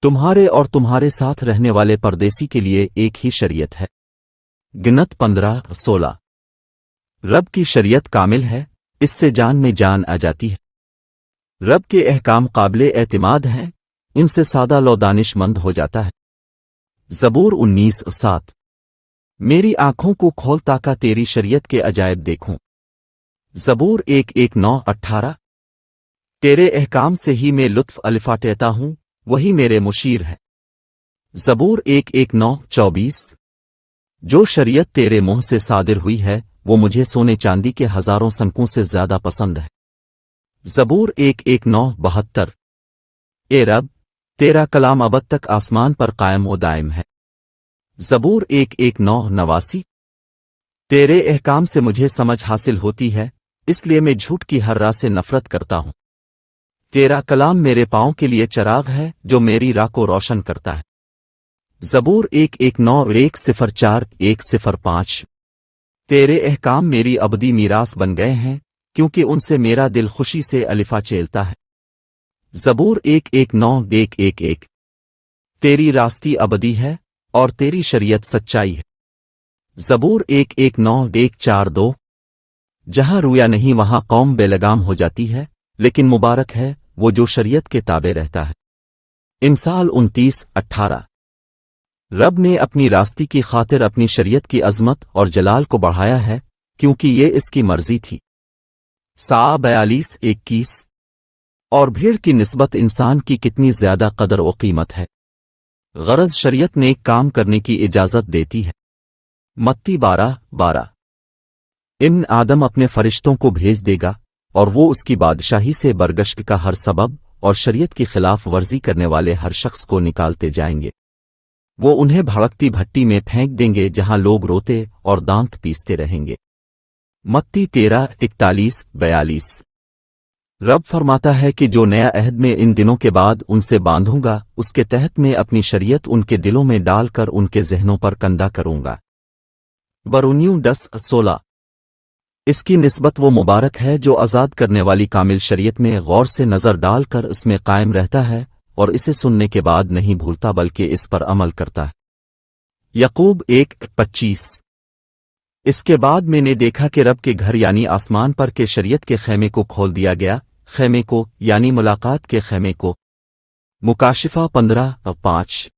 تمہارے اور تمہارے ساتھ رہنے والے پردیسی کے لیے ایک ہی شریعت ہے۔ گنت 15:16۔ رب کی شریعت کامل ہے، اس سے جان میں جان آ جاتی ہے۔ رب کے احکام قابل اعتماد ہیں، ان سے سادہ لو دانش مند ہو جاتا ہے۔ زبور 19:7۔ میری آنکھوں کو کھول تاکہ تیری شریعت کے عجائب دیکھوں۔ زبور 1:9-18۔ تیرے احکام سے ہی میں لطف الفاٹیتا ہوں، وہی میرے مشیر ہے۔ زبور 1:9-24۔ جو شریعت تیرے منہ سے صادر ہوئی ہے وہ مجھے سونے چاندی کے ہزاروں سنکوں سے زیادہ پسند ہے۔ زبور 1:9-72۔ اے رب، تیرا کلام ابد تک آسمان پر قائم و دائم ہے۔ زبور 1:9-89۔ تیرے احکام سے مجھے سمجھ حاصل ہوتی ہے، اس لیے میں جھوٹ کی ہر راہ سے نفرت کرتا ہوں۔ تیرا کلام میرے پاؤں کے لیے چراغ ہے جو میری راہ کو روشن کرتا ہے۔ زبور 1:9-104-105۔ تیرے احکام میری ابدی میراث بن گئے ہیں، کیونکہ ان سے میرا دل خوشی سے الفا چیلتا ہے۔ زبور 1:9-111۔ تیری راستی ابدی ہے اور تیری شریعت سچائی ہے۔ زبور 1:9-142۔ جہاں رویا نہیں وہاں قوم بے لگام ہو جاتی ہے، لیکن مبارک ہے وہ جو شریعت کے تابع رہتا ہے۔ امثال 29:18۔ رب نے اپنی راستی کی خاطر اپنی شریعت کی عظمت اور جلال کو بڑھایا ہے، کیونکہ یہ اس کی مرضی تھی۔ سا 42:21۔ اور بھیڑ کی نسبت انسان کی کتنی زیادہ قدر و قیمت ہے۔ غرض شریعت نیک کام کرنے کی اجازت دیتی ہے۔ متی 12:12۔ ابن آدم اپنے فرشتوں کو بھیج دے گا اور وہ اس کی بادشاہی سے برگشت کا ہر سبب اور شریعت کی خلاف ورزی کرنے والے ہر شخص کو نکالتے جائیں گے۔ وہ انہیں بھڑکتی بھٹی میں پھینک دیں گے جہاں لوگ روتے اور دانت پیستے رہیں گے۔ متی 13:41-42۔ رب فرماتا ہے کہ جو نیا عہد میں ان دنوں کے بعد ان سے باندھوں گا اس کے تحت میں اپنی شریعت ان کے دلوں میں ڈال کر ان کے ذہنوں پر کندہ کروں گا۔ برونیوں 10:16۔ اس کی نسبت وہ مبارک ہے جو آزاد کرنے والی کامل شریعت میں غور سے نظر ڈال کر اس میں قائم رہتا ہے اور اسے سننے کے بعد نہیں بھولتا بلکہ اس پر عمل کرتا ہے۔ یعقوب 1:25۔ اس کے بعد میں نے دیکھا کہ رب کے گھر یعنی آسمان پر کے شریعت کے خیمے کو کھول دیا گیا، خیمے کو یعنی ملاقات کے خیمے کو۔ مکاشفہ 15:5۔